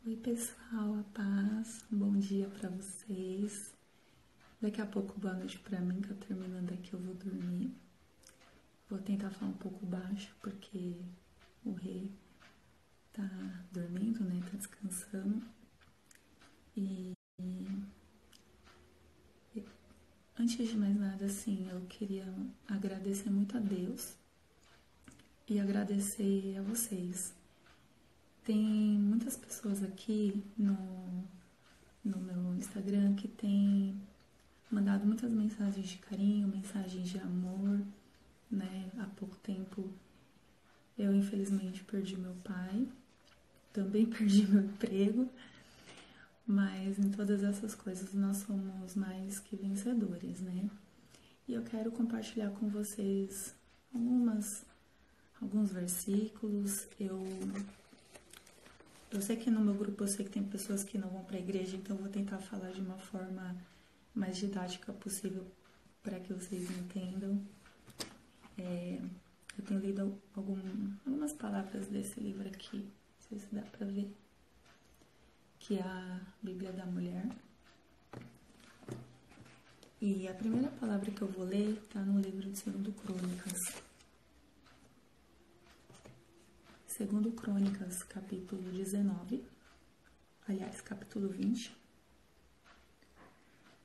Oi pessoal, a paz, um bom dia pra vocês. Daqui a pouco boa noite pra mim, que eu terminando aqui eu vou dormir. Vou tentar falar um pouco baixo porque o rei tá dormindo, né? Tá descansando. E antes de mais nada, assim, eu queria agradecer muito a Deus e agradecer a vocês. Tem muitas pessoas aqui no meu Instagram que tem mandado muitas mensagens de carinho, mensagens de amor, né? Há pouco tempo eu infelizmente perdi meu pai, também perdi meu emprego, mas em todas essas coisas nós somos mais que vencedores, né? E eu quero compartilhar com vocês alguns versículos. Eu sei que no meu grupo eu sei que tem pessoas que não vão para a igreja, então eu vou tentar falar de uma forma mais didática possível para que vocês entendam. Eu tenho lido algumas palavras desse livro aqui, não sei se dá para ver, que é a Bíblia da Mulher. E a primeira palavra que eu vou ler está no livro de 2 Crônicas. 2 Crônicas, capítulo 19, aliás, capítulo 20,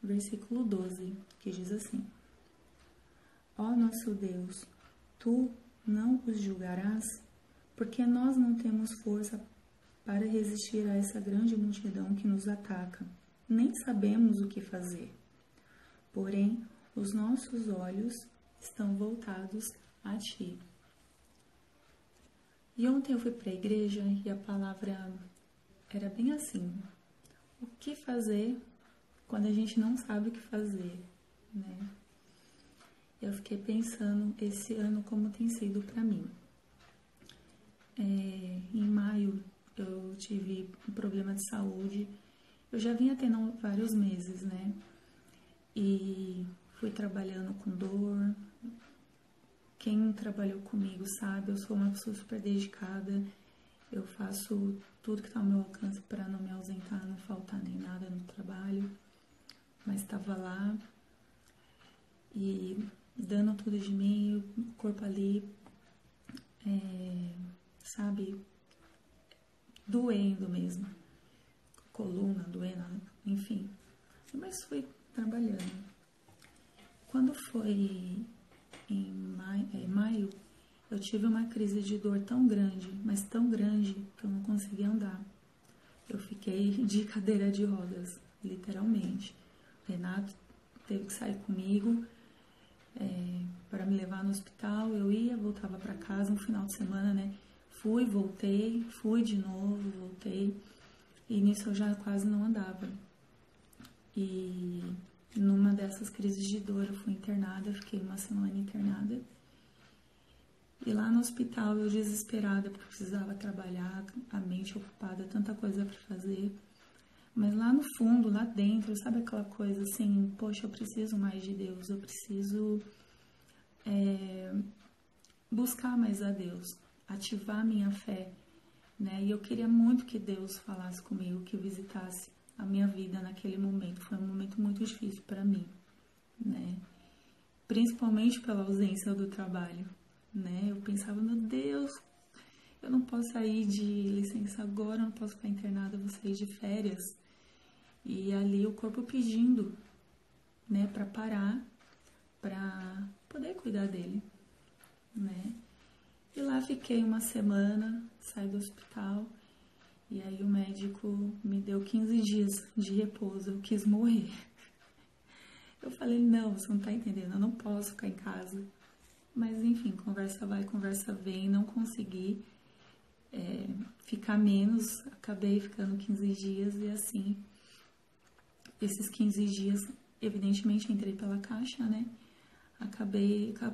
versículo 12, que diz assim: Ó nosso Deus, tu não os julgarás, porque nós não temos força para resistir a essa grande multidão que nos ataca, nem sabemos o que fazer. Porém, os nossos olhos estão voltados a ti. E ontem eu fui para a igreja e a palavra era bem assim: o que fazer quando a gente não sabe o que fazer, né? Eu fiquei pensando esse ano como tem sido para mim. Em maio eu tive um problema de saúde. Eu já vinha tendo vários meses, né? E fui trabalhando com dor. Quem trabalhou comigo sabe, eu sou uma pessoa super dedicada. Eu faço tudo que está ao meu alcance para não me ausentar, não faltar nem nada no trabalho. Mas estava lá e dando tudo de mim, o corpo ali, sabe, doendo mesmo. Coluna doendo, enfim. Mas fui trabalhando. Quando foi em maio, eu tive uma crise de dor tão grande, mas tão grande, que eu não conseguia andar. Eu fiquei de cadeira de rodas, literalmente. O Renato teve que sair comigo para me levar no hospital. Eu ia, voltava para casa um final de semana, né? Fui, voltei, fui de novo, voltei. E nisso eu já quase não andava. E numa dessas crises de dor eu fui internada, fiquei uma semana internada. E lá no hospital eu desesperada, porque precisava trabalhar, a mente ocupada, tanta coisa para fazer. Mas lá no fundo, lá dentro, sabe aquela coisa assim, poxa, eu preciso mais de Deus, eu preciso buscar mais a Deus, ativar minha fé, né? E eu queria muito que Deus falasse comigo, que visitasse a minha vida naquele momento. Foi um momento muito difícil para mim, né? Principalmente pela ausência do trabalho, né? Eu pensava, meu Deus, eu não posso sair de licença agora, eu não posso ficar internada, eu vou sair de férias. E ali o corpo pedindo, né, para parar, para poder cuidar dele, né? E lá fiquei uma semana, saí do hospital, e aí o médico me deu 15 dias de repouso, eu quis morrer. Eu falei, não, você não tá entendendo, eu não posso ficar em casa. Mas enfim, conversa vai, conversa vem, não consegui ficar menos, acabei ficando 15 dias e assim, esses 15 dias, evidentemente entrei pela caixa, né?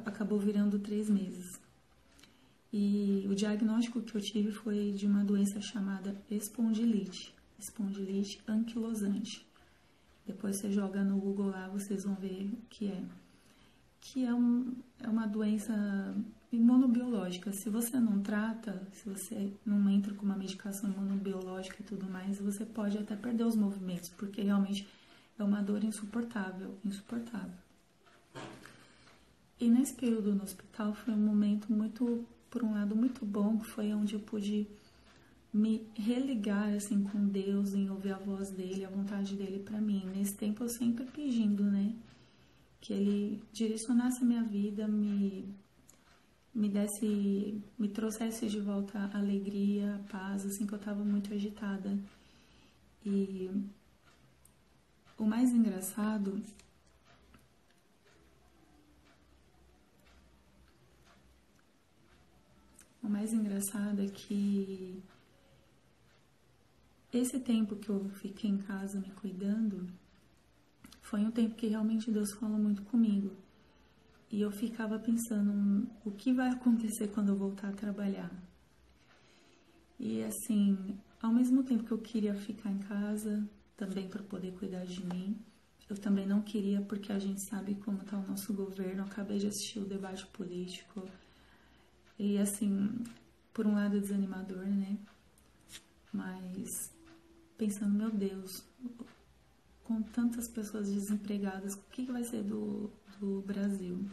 Acabou virando 3 meses. E o diagnóstico que eu tive foi de uma doença chamada espondilite anquilosante. Depois você joga no Google lá, vocês vão ver o que é. Que é uma doença imunobiológica. Se você não trata, se você não entra com uma medicação imunobiológica e tudo mais, você pode até perder os movimentos, porque realmente é uma dor insuportável, insuportável. E nesse período no hospital foi um momento muito, por um lado, muito bom, que foi onde eu pude me religar assim com Deus, em ouvir a voz dele, a vontade dele para mim. Nesse tempo eu sempre pedindo, né, que ele direcionasse a minha vida, me trouxesse de volta a alegria, a paz, assim, que eu estava muito agitada. E o mais engraçado é que esse tempo que eu fiquei em casa me cuidando foi um tempo que realmente Deus falou muito comigo. E eu ficava pensando, o que vai acontecer quando eu voltar a trabalhar? E assim, ao mesmo tempo que eu queria ficar em casa, também para poder cuidar de mim, eu também não queria, porque a gente sabe como está o nosso governo. Eu acabei de assistir o debate político. E assim, por um lado é desanimador, né? Mas pensando, meu Deus, com tantas pessoas desempregadas, o que vai ser do Brasil?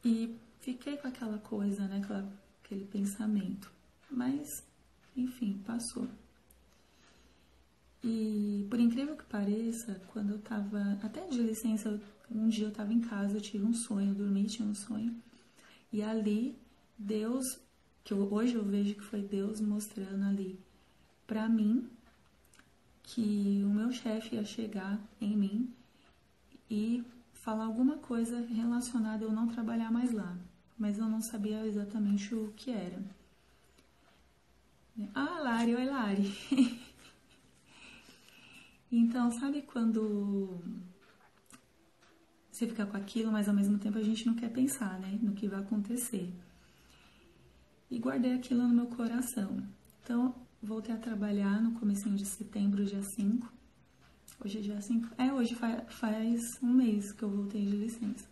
E fiquei com aquela coisa, né? Aquele pensamento. Mas, enfim, passou. E por incrível que pareça, quando eu tava até de licença, um dia eu tava em casa, eu tive um sonho, eu dormi, tinha um sonho. E ali, Deus, hoje eu vejo que foi Deus mostrando ali pra mim que o meu chefe ia chegar em mim e falar alguma coisa relacionada a eu não trabalhar mais lá. Mas eu não sabia exatamente o que era. Ah, Lari, oi Lari. Então, sabe quando você fica com aquilo, mas ao mesmo tempo a gente não quer pensar, né, no que vai acontecer. E guardei aquilo no meu coração. Então, voltei a trabalhar no comecinho de setembro, dia 5. Hoje é dia 5? Hoje faz um mês que eu voltei de licença.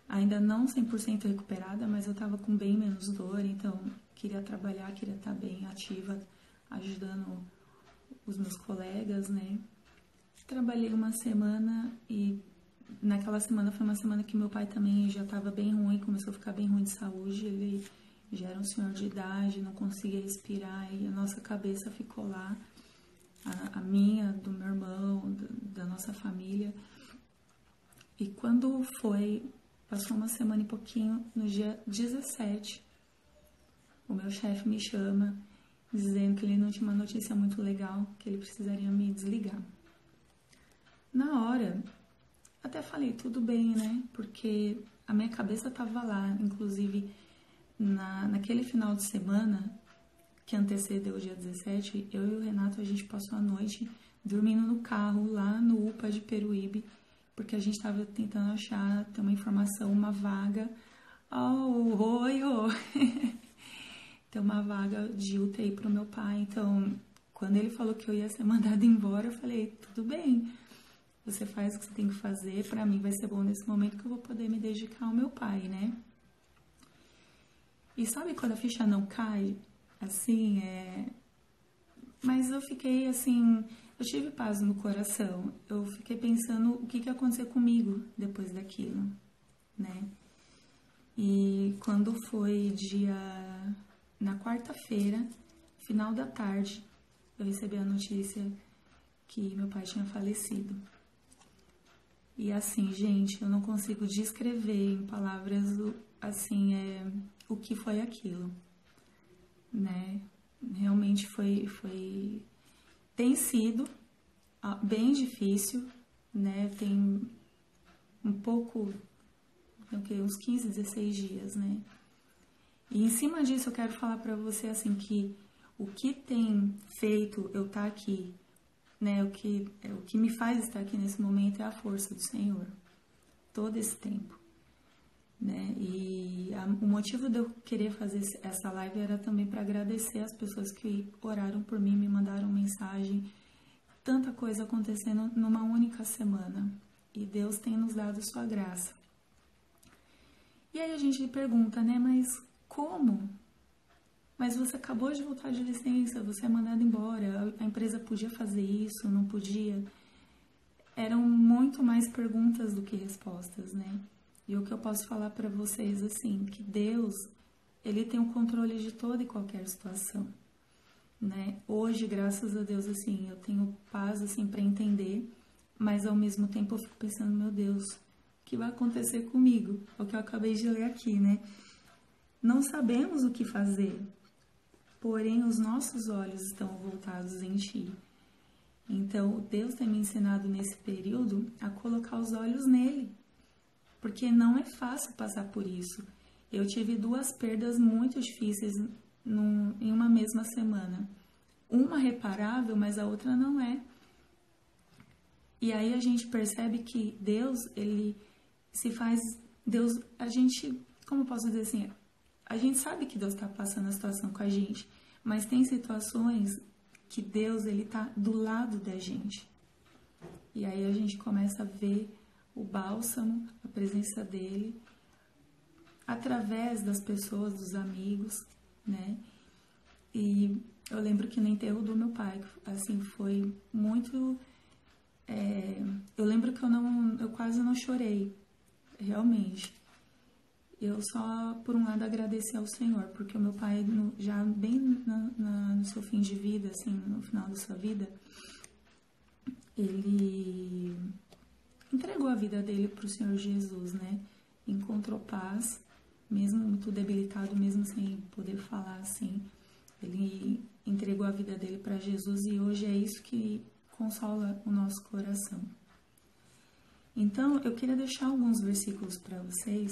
Ainda não 100% recuperada, mas eu tava com bem menos dor, então queria trabalhar, queria estar bem ativa, ajudando os meus colegas, né? Trabalhei uma semana e naquela semana foi uma semana que meu pai também já estava bem ruim, começou a ficar bem ruim de saúde. Ele já era um senhor de idade, não conseguia respirar e a nossa cabeça ficou lá, a minha, do meu irmão, da nossa família. E quando passou uma semana e pouquinho, no dia 17, o meu chefe me chama dizendo que ele não tinha uma notícia muito legal, que ele precisaria me desligar. Na hora, até falei, tudo bem, né? Porque a minha cabeça estava lá, inclusive naquele final de semana que antecedeu o dia 17, eu e o Renato, a gente passou a noite dormindo no carro lá no UPA de Peruíbe, porque a gente estava tentando ter uma informação, uma vaga. Ter uma vaga de UTI para o meu pai. Então, quando ele falou que eu ia ser mandada embora, eu falei, tudo bem, você faz o que você tem que fazer, para mim vai ser bom nesse momento que eu vou poder me dedicar ao meu pai, né? E sabe quando a ficha não cai? Assim, Mas eu fiquei assim, eu tive paz no coração. Eu fiquei pensando o que ia acontecer comigo depois daquilo, né? E quando foi na quarta-feira, final da tarde, eu recebi a notícia que meu pai tinha falecido. E assim, gente, eu não consigo descrever em palavras assim, o que foi aquilo, né? Realmente tem sido bem difícil, né? Tem uns 15, 16 dias, né? E em cima disso eu quero falar pra você assim que o que tem feito eu estar aqui, né? O que me faz estar aqui nesse momento é a força do Senhor, todo esse tempo, né? E o motivo de eu querer fazer essa live era também para agradecer as pessoas que oraram por mim, me mandaram mensagem, tanta coisa acontecendo numa única semana. E Deus tem nos dado sua graça. E aí a gente pergunta, né, mas como? Mas você acabou de voltar de licença, você é mandado embora, a empresa podia fazer isso, não podia? Eram muito mais perguntas do que respostas, né? E o que eu posso falar para vocês, assim, que Deus, Ele tem o controle de toda e qualquer situação, né? Hoje, graças a Deus, assim, eu tenho paz, assim, para entender, mas ao mesmo tempo eu fico pensando, meu Deus, o que vai acontecer comigo? É o que eu acabei de ler aqui, né? Não sabemos o que fazer, porém os nossos olhos estão voltados em Ti. Então, Deus tem me ensinado nesse período a colocar os olhos nele, porque não é fácil passar por isso. Eu tive 2 perdas muito difíceis em uma mesma semana. Uma reparável, mas a outra não é. E aí a gente percebe que Deus, ele se faz... Deus, a gente, como eu posso dizer assim, a gente sabe que Deus está passando a situação com a gente, mas tem situações que Deus, ele tá do lado da gente. E aí a gente começa a ver o bálsamo, a presença dele, através das pessoas, dos amigos, né? E eu lembro que no enterro do meu pai, assim, foi muito... eu lembro que eu quase não chorei, realmente. Eu só, por um lado, agradeci ao Senhor, porque o meu pai, já bem no seu fim de vida, assim, no final da sua vida, ele entregou a vida dele para o Senhor Jesus, né? Encontrou paz, mesmo muito debilitado, mesmo sem poder falar assim. Ele entregou a vida dele para Jesus e hoje é isso que consola o nosso coração. Então, eu queria deixar alguns versículos para vocês.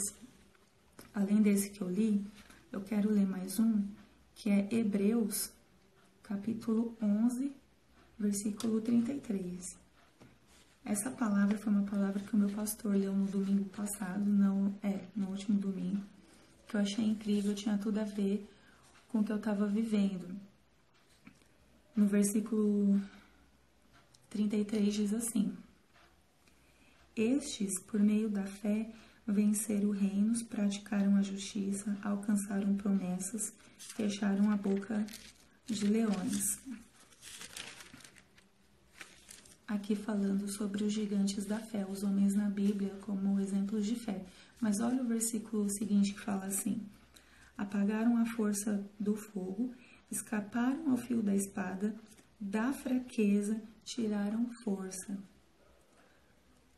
Além desse que eu li, eu quero ler mais um, que é Hebreus, capítulo 11, versículo 33. Essa palavra foi uma palavra que o meu pastor leu no domingo passado, no último domingo, que eu achei incrível, tinha tudo a ver com o que eu estava vivendo. No versículo 33 diz assim: Estes, por meio da fé, venceram reinos, praticaram a justiça, alcançaram promessas, fecharam a boca de leões. Aqui falando sobre os gigantes da fé, os homens na Bíblia como exemplos de fé. Mas olha o versículo seguinte que fala assim: apagaram a força do fogo, escaparam ao fio da espada, da fraqueza tiraram força.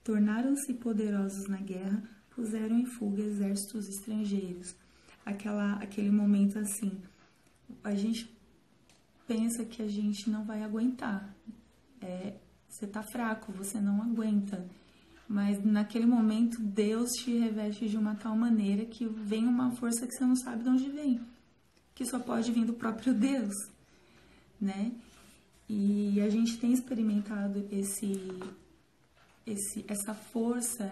Tornaram-se poderosos na guerra, puseram em fuga exércitos estrangeiros. Aquele momento assim, a gente pensa que a gente não vai aguentar. Você tá fraco, você não aguenta. Mas naquele momento, Deus te reveste de uma tal maneira que vem uma força que você não sabe de onde vem. Que só pode vir do próprio Deus, né? E a gente tem experimentado essa força,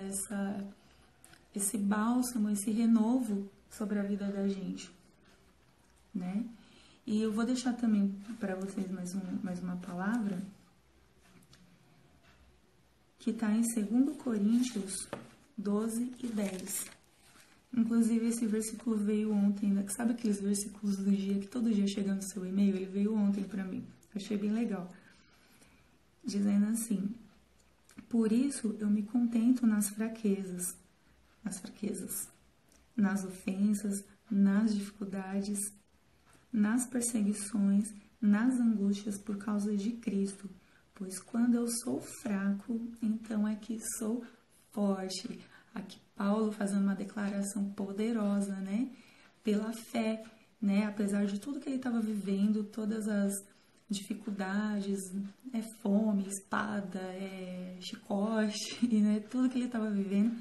esse bálsamo, esse renovo sobre a vida da gente, né? E eu vou deixar também para vocês mais uma palavra que está em 2 Coríntios 12 e 10. Inclusive, esse versículo veio ontem, né? Sabe aqueles versículos do dia que todo dia chega no seu e-mail? Ele veio ontem para mim. Achei bem legal. Dizendo assim: por isso eu me contento nas fraquezas, nas ofensas, nas dificuldades, nas perseguições, nas angústias por causa de Cristo. Pois quando eu sou fraco, então é que sou forte. Aqui Paulo fazendo uma declaração poderosa, né? Pela fé, né? Apesar de tudo que ele estava vivendo, todas as dificuldades, fome, espada, chicote, né? Tudo que ele estava vivendo,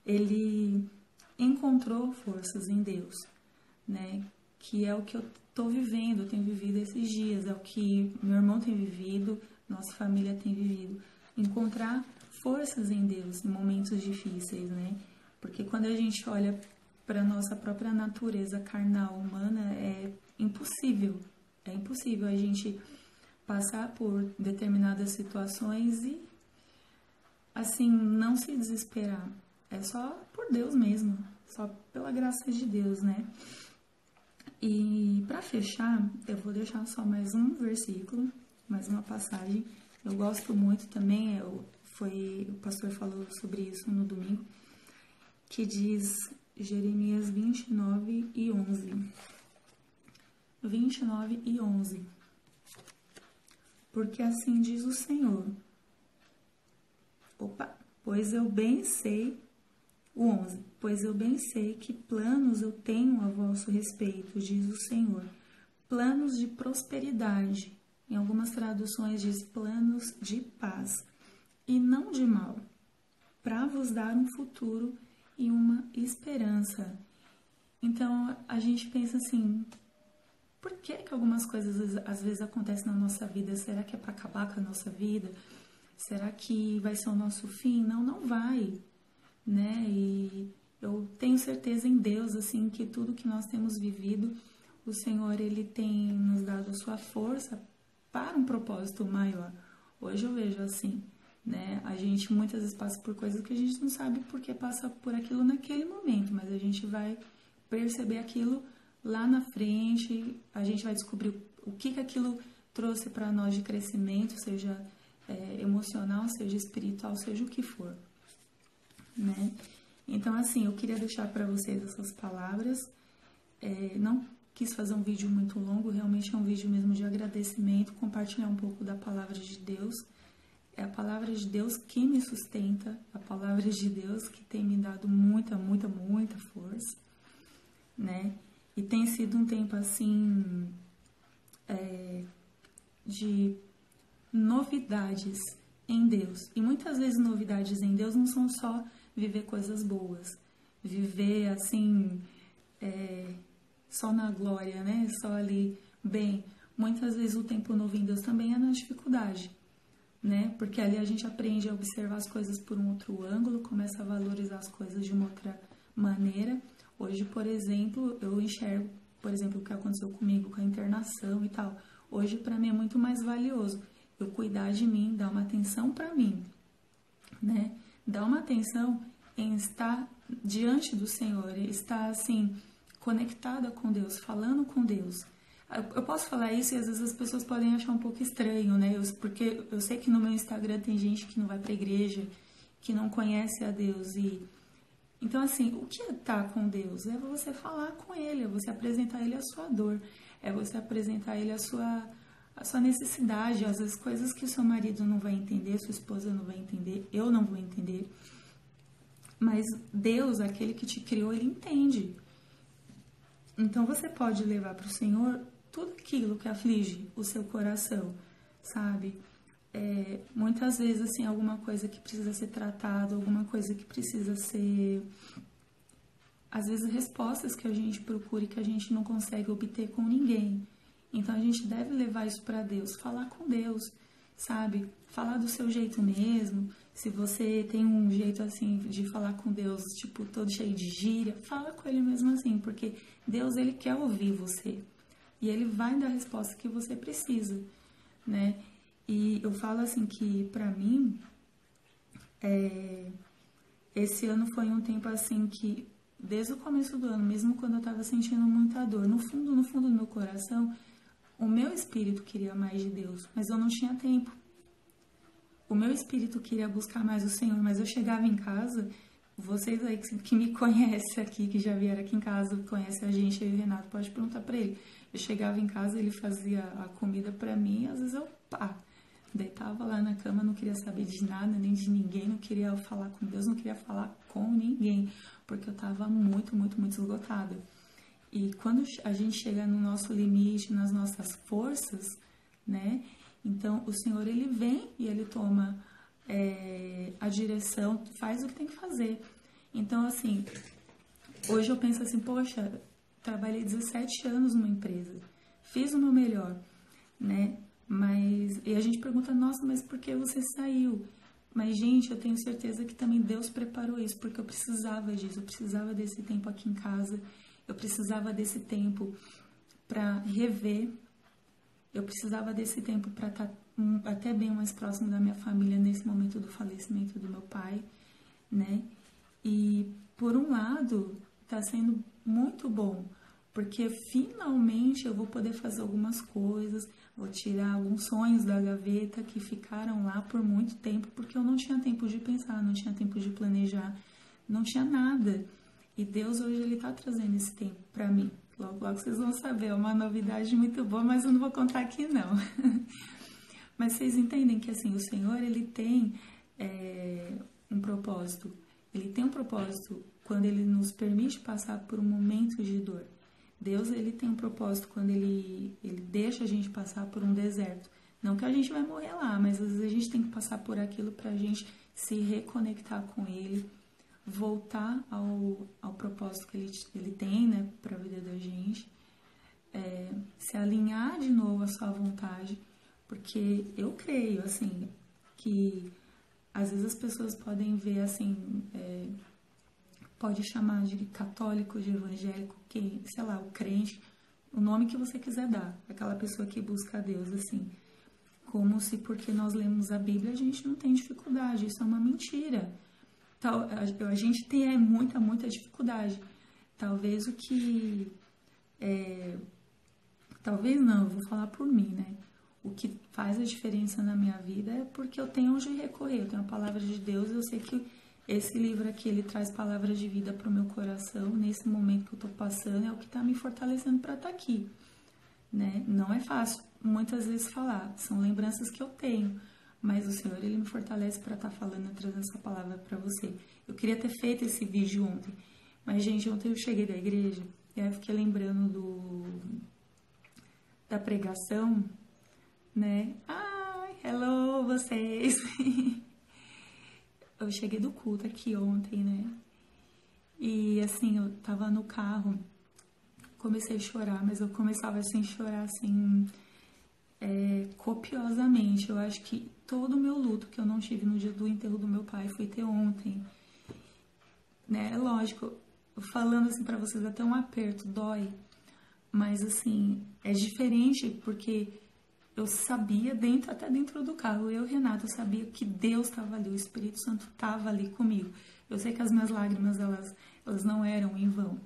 ele encontrou forças em Deus, né? Que é o que eu estou vivendo, eu tenho vivido esses dias, é o que meu irmão tem vivido, nossa família tem vivido. Encontrar forças em Deus em momentos difíceis, né? Porque quando a gente olha para a nossa própria natureza carnal, humana, é impossível a gente passar por determinadas situações e, assim, não se desesperar. É só por Deus mesmo, só pela graça de Deus, né? E para fechar, eu vou deixar só mais um versículo, mais uma passagem. Eu gosto muito também, o pastor falou sobre isso no domingo, que diz Jeremias 29:11. 29:11. Porque assim diz o Senhor. Pois eu bem sei, o 11. Pois eu bem sei que planos eu tenho a vosso respeito, diz o Senhor. Planos de prosperidade. Em algumas traduções diz planos de paz e não de mal, para vos dar um futuro e uma esperança. Então a gente pensa assim, por que algumas coisas às vezes acontecem na nossa vida? Será que é para acabar com a nossa vida? Será que vai ser o nosso fim? Não, não vai, né? E eu tenho certeza em Deus, assim, que tudo que nós temos vivido, o Senhor, Ele tem nos dado a sua força para um propósito maior. Hoje eu vejo assim, né? A gente muitas vezes passa por coisas que a gente não sabe por que passa por aquilo naquele momento, mas a gente vai perceber aquilo lá na frente, a gente vai descobrir o que aquilo trouxe para nós de crescimento, seja emocional, seja espiritual, seja o que for, né? Então, assim, eu queria deixar para vocês essas palavras. Não quis fazer um vídeo muito longo, realmente é um vídeo mesmo de agradecimento, compartilhar um pouco da palavra de Deus. É a palavra de Deus que me sustenta, a palavra de Deus que tem me dado muita, muita, muita força, né? E tem sido um tempo, assim, de novidades em Deus. E muitas vezes novidades em Deus não são só viver coisas boas, viver assim, só na glória, né? Só ali, bem. Muitas vezes o tempo novo em Deus também é na dificuldade, né? Porque ali a gente aprende a observar as coisas por um outro ângulo, começa a valorizar as coisas de uma outra maneira. Hoje, por exemplo, eu enxergo, por exemplo, o que aconteceu comigo com a internação e tal. Hoje, para mim, é muito mais valioso eu cuidar de mim, dar uma atenção para mim, né? Dar uma atenção em estar diante do Senhor, estar, assim, conectada com Deus, falando com Deus. Eu posso falar isso e às vezes as pessoas podem achar um pouco estranho, né? Porque eu sei que no meu Instagram tem gente que não vai pra igreja, que não conhece a Deus. Então, assim, o que é estar com Deus? É você falar com Ele, é você apresentar a Ele a sua dor, é você apresentar a Ele a sua necessidade, às vezes coisas que o seu marido não vai entender, sua esposa não vai entender, eu não vou entender. Mas Deus, aquele que te criou, Ele entende. Então você pode levar para o Senhor tudo aquilo que aflige o seu coração, sabe? Muitas vezes, assim, alguma coisa que precisa ser tratada, alguma coisa que precisa ser... Às vezes, respostas que a gente procura e que a gente não consegue obter com ninguém. Então, a gente deve levar isso para Deus, falar com Deus, sabe? Falar do seu jeito mesmo. Se você tem um jeito, assim, de falar com Deus, tipo, todo cheio de gíria, fala com Ele mesmo assim, porque Deus, Ele quer ouvir você. E Ele vai dar a resposta que você precisa, né? E eu falo, assim, que pra mim, esse ano foi um tempo, assim, que desde o começo do ano, mesmo quando eu tava sentindo muita dor, no fundo do meu coração, o meu espírito queria mais de Deus, mas eu não tinha tempo. O meu espírito queria buscar mais o Senhor, mas eu chegava em casa, vocês aí que me conhecem aqui, que já vieram aqui em casa, conhecem a gente, eu e o Renato, pode perguntar pra ele. Eu chegava em casa, ele fazia a comida pra mim, e às vezes eu, deitava lá na cama, não queria saber de nada, nem de ninguém, não queria falar com Deus, não queria falar com ninguém, porque eu tava muito, muito, muito esgotada. E quando a gente chega no nosso limite, nas nossas forças, né? Então, o Senhor, Ele vem e Ele toma a direção, faz o que tem que fazer. Então, assim, hoje eu penso assim, poxa, trabalhei 17 anos numa empresa, fiz o meu melhor, né? E a gente pergunta, nossa, mas por que você saiu? Mas, gente, eu tenho certeza que também Deus preparou isso, porque eu precisava disso, eu precisava desse tempo aqui em casa, eu precisava desse tempo para rever, eu precisava desse tempo para estar até bem mais próximo da minha família nesse momento do falecimento do meu pai, né? E, por um lado, tá sendo muito bom, porque finalmente eu vou poder fazer algumas coisas, vou tirar alguns sonhos da gaveta que ficaram lá por muito tempo, porque eu não tinha tempo de pensar, não tinha tempo de planejar, não tinha nada. E Deus hoje ele tá trazendo esse tempo para mim. Logo, logo vocês vão saber, é uma novidade muito boa, mas eu não vou contar aqui não. Mas vocês entendem que assim, o Senhor ele tem um propósito. Ele tem um propósito quando ele nos permite passar por um momento de dor. Deus ele tem um propósito quando ele deixa a gente passar por um deserto. Não que a gente vai morrer lá, mas às vezes a gente tem que passar por aquilo para a gente se reconectar com ele, voltar ao propósito que ele tem, né, para a vida da gente, se alinhar de novo à sua vontade, porque eu creio, assim, que às vezes as pessoas podem ver, assim, pode chamar de católico, de evangélico, que, sei lá, o crente, o nome que você quiser dar, aquela pessoa que busca a Deus, assim, como se porque nós lemos a Bíblia a gente não tem dificuldade, isso é uma mentira. A gente tem muita dificuldade. Talvez o que... talvez não, eu vou falar por mim, né? O que faz a diferença na minha vida é porque eu tenho onde recorrer, eu tenho a palavra de Deus, eu sei que esse livro aqui, ele traz palavras de vida para o meu coração, nesse momento que eu estou passando, é o que está me fortalecendo para estar aqui, né? Não é fácil, muitas vezes, falar, são lembranças que eu tenho, mas o Senhor, ele me fortalece para estar falando, trazendo essa palavra para você. Eu queria ter feito esse vídeo ontem, mas, gente, ontem eu cheguei da igreja e aí eu fiquei lembrando da pregação, né? Ai, hello, vocês! Eu cheguei do culto aqui ontem, né? E, assim, eu tava no carro, comecei a chorar, mas eu começava, assim, a chorar, assim... copiosamente. Eu acho que todo o meu luto que eu não tive no dia do enterro do meu pai foi ter ontem, né? Lógico, falando assim pra vocês, até um aperto dói, mas assim, é diferente porque eu sabia, até dentro do carro, eu e o Renato, eu sabia que Deus estava ali, o Espírito Santo estava ali comigo. Eu sei que as minhas lágrimas, elas não eram em vão,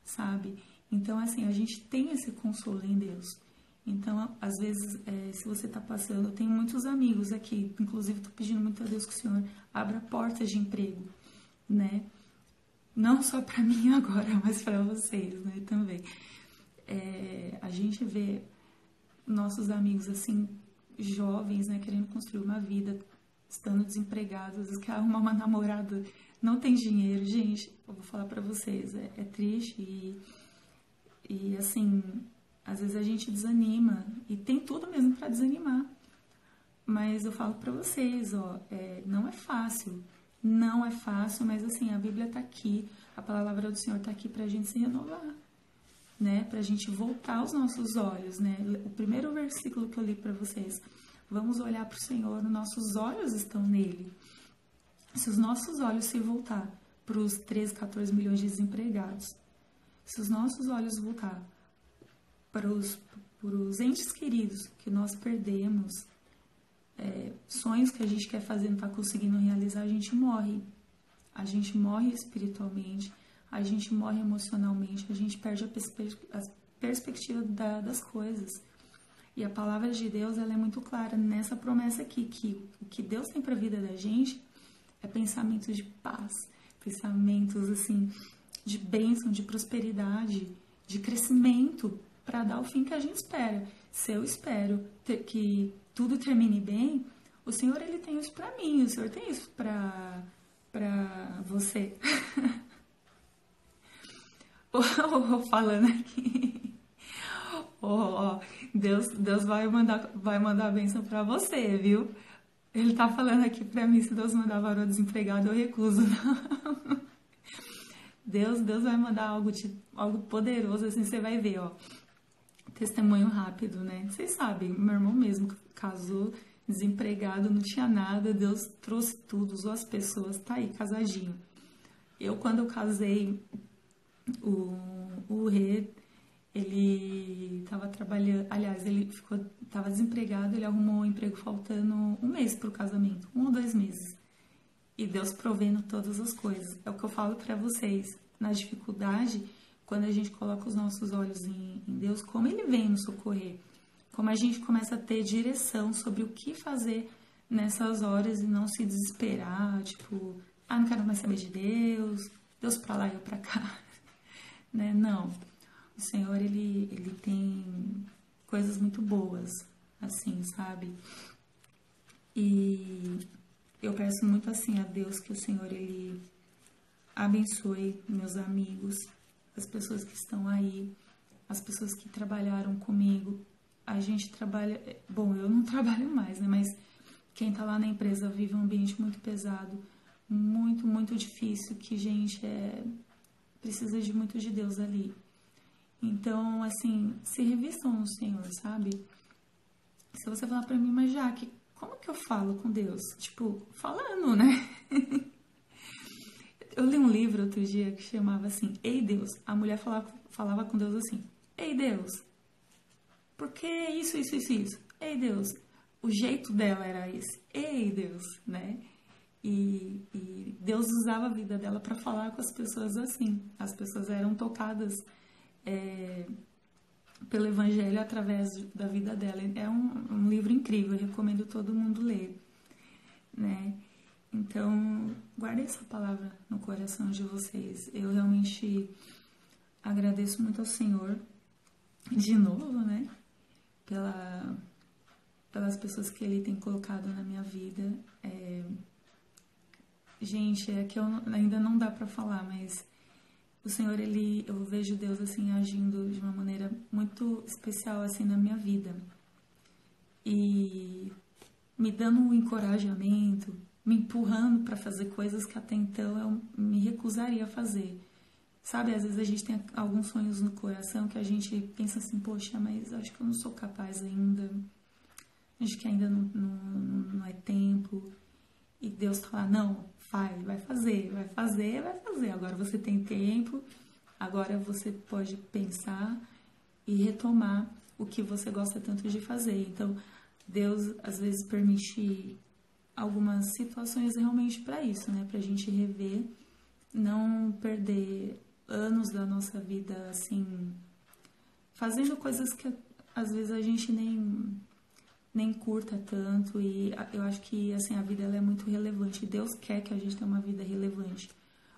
sabe? Então, assim, a gente tem esse consolo em Deus. Então, às vezes, se você está passando... Eu tenho muitos amigos aqui, inclusive estou pedindo muito a Deus que o Senhor abra portas de emprego, né? Não só para mim agora, mas para vocês, né, também. A gente vê nossos amigos, assim, jovens, né, querendo construir uma vida, estando desempregados, às vezes quer arrumar uma namorada, não tem dinheiro. Gente, eu vou falar para vocês, é triste e, assim... Às vezes a gente desanima, e tem tudo mesmo para desanimar. Mas eu falo para vocês, não é fácil. Não é fácil, mas assim, a Bíblia tá aqui, a palavra do Senhor tá aqui pra gente se renovar, né? Pra gente voltar os nossos olhos, né? O primeiro versículo que eu li para vocês, vamos olhar pro Senhor, nossos olhos estão nele. Se os nossos olhos se voltar para os 13, 14 milhões de desempregados, se os nossos olhos voltar para os entes queridos que nós perdemos, sonhos que a gente quer fazer e não está conseguindo realizar, a gente morre. A gente morre espiritualmente, a gente morre emocionalmente, a gente perde a perspectiva das coisas. E a palavra de Deus, ela é muito clara nessa promessa aqui, que o que Deus tem para a vida da gente é pensamentos de paz, pensamentos assim de bênção, de prosperidade, de crescimento, para dar o fim que a gente espera. Se eu espero que tudo termine bem, o Senhor, ele tem isso para mim, o Senhor tem isso para você. Falando aqui. Deus vai mandar a bênção para você, viu? Ele tá falando aqui para mim, se Deus mandar varão desempregado, eu recuso. Não. Deus vai mandar algo poderoso, assim, você vai ver, testemunho rápido, né? Vocês sabem, meu irmão mesmo casou, desempregado, não tinha nada, Deus trouxe tudo, usou as pessoas, tá aí, casadinho. Quando eu casei, o Rê, ele tava trabalhando, aliás, tava desempregado, ele arrumou um emprego faltando um mês pro casamento, 1 ou 2 meses. E Deus provendo todas as coisas. É o que eu falo pra vocês. na dificuldade, quando a gente coloca os nossos olhos em Deus, como Ele vem nos socorrer, como a gente começa a ter direção sobre o que fazer nessas horas e não se desesperar, tipo, não quero mais saber de Deus, Deus pra lá e eu pra cá, né? Não, o Senhor, ele tem coisas muito boas, assim, sabe? E eu peço muito, assim, a Deus que o Senhor, ele abençoe meus amigos, as pessoas que estão aí, as pessoas que trabalharam comigo. A gente trabalha... Bom, eu não trabalho mais, né? Mas quem tá lá na empresa vive um ambiente muito pesado, muito, muito difícil, que, gente, precisa de muito de Deus ali. Então, assim, se revistam no Senhor, sabe? Se você falar pra mim, mas Jaque, como que eu falo com Deus? Tipo, falando, né? Eu li um livro outro dia que chamava assim, Ei Deus. A mulher falava com Deus assim, Ei Deus, por que isso, isso, isso, isso? Ei Deus. O jeito dela era esse, Ei Deus, né? E Deus usava a vida dela para falar com as pessoas assim. As pessoas eram tocadas pelo Evangelho através da vida dela. É um livro incrível, eu recomendo todo mundo ler, né? Então, guardem essa palavra no coração de vocês. Eu realmente agradeço muito ao Senhor, de novo, né? Pelas pessoas que Ele tem colocado na minha vida. Gente, é que ainda não dá pra falar, mas o Senhor, eu vejo Deus, assim, agindo de uma maneira muito especial, assim, na minha vida. E me dando um encorajamento, me empurrando para fazer coisas que até então eu me recusaria a fazer. Sabe, às vezes a gente tem alguns sonhos no coração que a gente pensa assim, poxa, mas acho que eu não sou capaz ainda. Acho que ainda não é tempo. E Deus fala, não, vai fazer. Agora você tem tempo, agora você pode pensar e retomar o que você gosta tanto de fazer. Então, Deus às vezes permite algumas situações realmente para isso, né? Pra gente rever, não perder anos da nossa vida, assim, fazendo coisas que às vezes a gente nem curta tanto. E eu acho que, assim, a vida ela é muito relevante. Deus quer que a gente tenha uma vida relevante,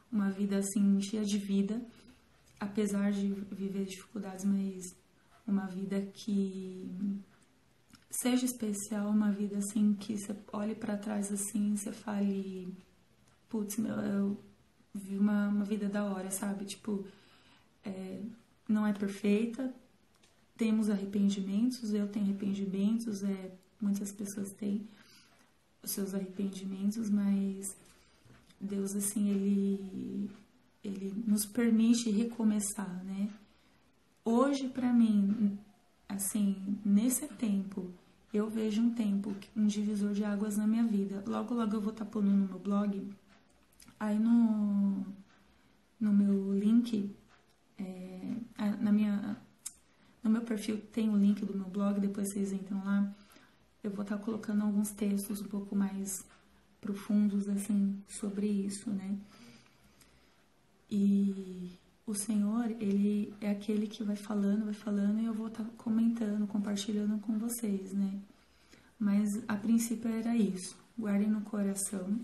uma vida, assim, cheia de vida, apesar de viver dificuldades, mas uma vida que seja especial, uma vida assim que você olhe para trás assim, você fale, putz, eu vi uma vida da hora, sabe? Tipo, não é perfeita, temos arrependimentos, eu tenho arrependimentos, muitas pessoas têm os seus arrependimentos, mas Deus, assim, ele nos permite recomeçar, né? Hoje, pra mim, assim, nesse tempo, eu vejo um divisor de águas na minha vida. Logo, logo eu vou estar pondo no meu blog. Aí no meu link, no meu perfil tem o link do meu blog, depois vocês entram lá. Eu vou estar colocando alguns textos um pouco mais profundos, assim, sobre isso, né? E o Senhor, Ele é aquele que vai falando, e eu vou estar comentando, compartilhando com vocês, né? Mas a princípio era isso. Guardem no coração.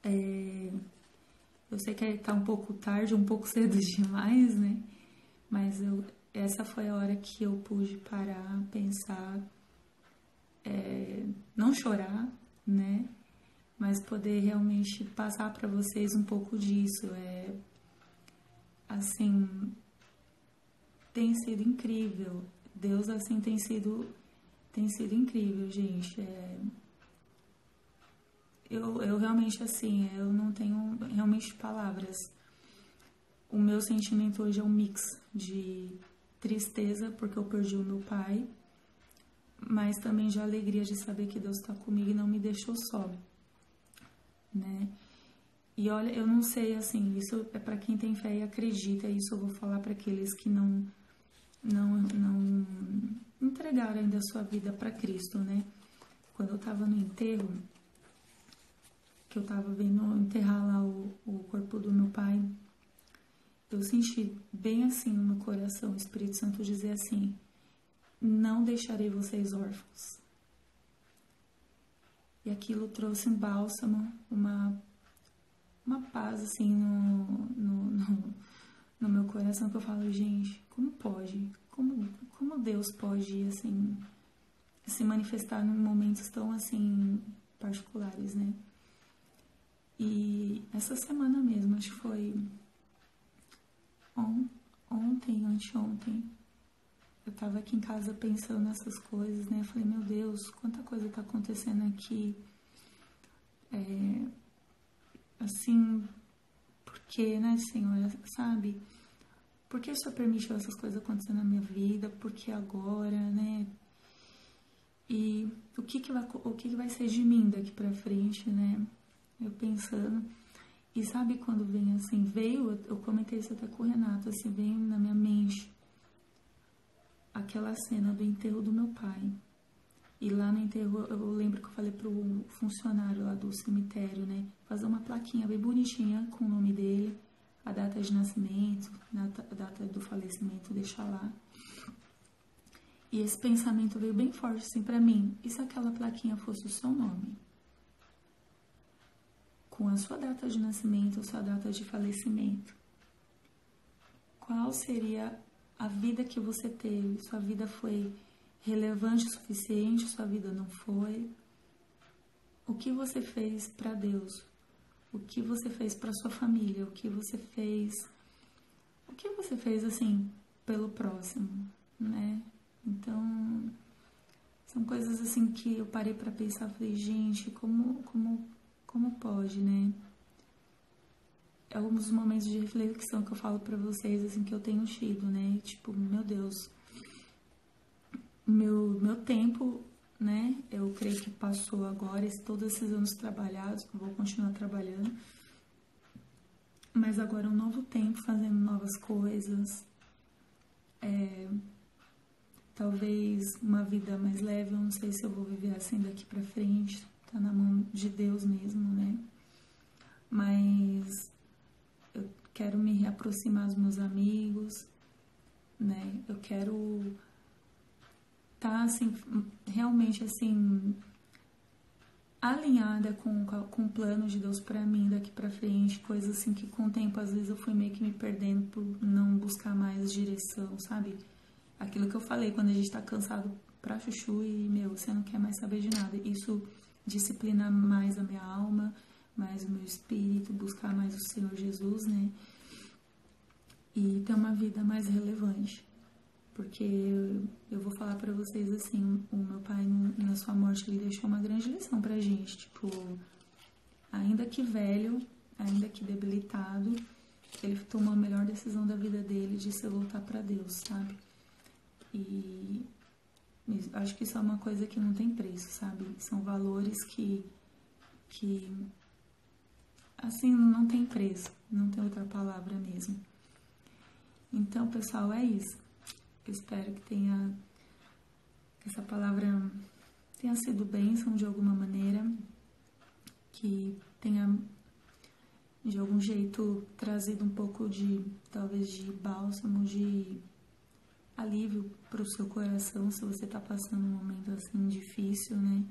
Eu sei que tá um pouco tarde, um pouco cedo demais, né? Mas essa foi a hora que eu pude parar, pensar, não chorar, né? Mas poder realmente passar para vocês um pouco disso. Assim, tem sido incrível. Deus, assim, tem sido incrível, gente. Eu realmente, assim, eu não tenho realmente palavras. O meu sentimento hoje é um mix de tristeza, porque eu perdi o meu pai, mas também de alegria de saber que Deus está comigo e não me deixou só, né? E olha, eu não sei, assim, isso é para quem tem fé e acredita, isso eu vou falar para aqueles que não entregaram ainda a sua vida para Cristo, né? Quando eu tava no enterro, que eu tava vendo enterrar lá o corpo do meu pai, eu senti bem assim no meu coração o Espírito Santo dizer assim: não deixarei vocês órfãos. E aquilo trouxe um bálsamo, uma paz assim no meu coração, que eu falo, gente, como pode? Como Deus pode assim se manifestar em momentos tão assim particulares, né? E essa semana mesmo, acho que foi ontem, anteontem, eu tava aqui em casa pensando nessas coisas, né? Eu falei, meu Deus, quanta coisa tá acontecendo aqui. Assim, por que, né, Senhor? Sabe? Por que o Senhor permitiu essas coisas acontecerem na minha vida? Por que agora, né? E o que vai ser de mim daqui pra frente, né? Eu pensando. E sabe quando vem assim, eu comentei isso até com o Renato, assim, veio na minha mente aquela cena do enterro do meu pai. E lá no enterro, eu lembro que eu falei pro funcionário lá do cemitério, né, fazer uma plaquinha bem bonitinha com o nome dele, a data de nascimento, a data do falecimento, deixar lá. E esse pensamento veio bem forte assim pra mim. E se aquela plaquinha fosse o seu nome? Com a sua data de nascimento, a sua data de falecimento. Qual seria a vida que você teve? Sua vida foi relevante o suficiente? Sua vida não foi? O que você fez para Deus? O que você fez para sua família? O que você fez assim pelo próximo, né? Então, são coisas assim que eu parei para pensar, falei, gente, como pode, né? Alguns momentos de reflexão que eu falo pra vocês, assim, que eu tenho tido, né? Tipo, meu Deus, meu tempo, né? Eu creio que passou agora, todos esses anos trabalhados, eu vou continuar trabalhando. Mas agora é um novo tempo, fazendo novas coisas. Talvez uma vida mais leve, eu não sei se eu vou viver assim daqui pra frente. Tá na mão de Deus mesmo, né? Mas eu quero me reaproximar dos meus amigos, né? Eu quero estar, assim, realmente, assim, alinhada com o plano de Deus pra mim daqui pra frente. Coisas, assim, que com o tempo, às vezes, eu fui meio que me perdendo por não buscar mais direção, sabe? Aquilo que eu falei, quando a gente tá cansado pra chuchu e, você não quer mais saber de nada. Isso disciplina mais a minha alma, mais o meu espírito, buscar mais o Senhor Jesus, né? E ter uma vida mais relevante. Porque eu vou falar pra vocês assim, o meu pai, na sua morte, ele deixou uma grande lição pra gente. Tipo, ainda que velho, ainda que debilitado, ele tomou a melhor decisão da vida dele de se voltar pra Deus, sabe? E acho que isso é uma coisa que não tem preço, sabe? São valores que assim, não tem preço, não tem outra palavra mesmo. Então, pessoal, é isso. Eu espero que essa palavra tenha sido bênção de alguma maneira, que tenha de algum jeito trazido um pouco talvez de bálsamo, de alívio para o seu coração, se você está passando um momento assim difícil, né?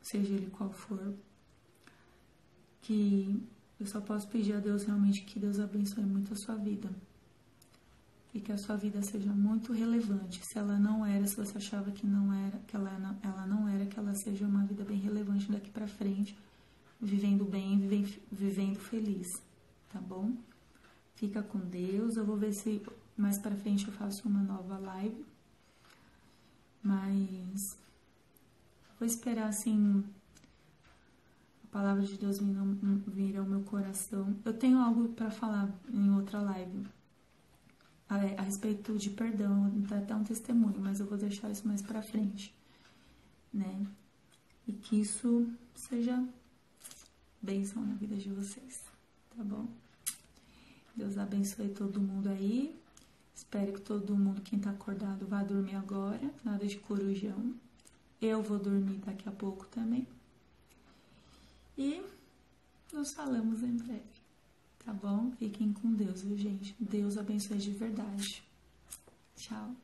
Seja ele qual for. Que eu só posso pedir a Deus realmente que Deus abençoe muito a sua vida. E que a sua vida seja muito relevante. Se ela não era, se você achava que não era, que ela não era, que ela seja uma vida bem relevante daqui pra frente, vivendo bem, vivendo feliz, tá bom? Fica com Deus. Eu vou ver se mais pra frente eu faço uma nova live. Mas vou esperar, assim, a palavra de Deus vir ao meu coração. Eu tenho algo pra falar em outra live a respeito de perdão, até um testemunho, mas eu vou deixar isso mais pra frente, né? E que isso seja bênção na vida de vocês, tá bom? Deus abençoe todo mundo aí. Espero que todo mundo, quem tá acordado, vá dormir agora, nada de corujão. Eu vou dormir daqui a pouco também. E nos falamos em breve, tá bom? Fiquem com Deus, viu, gente? Deus abençoe de verdade. Tchau.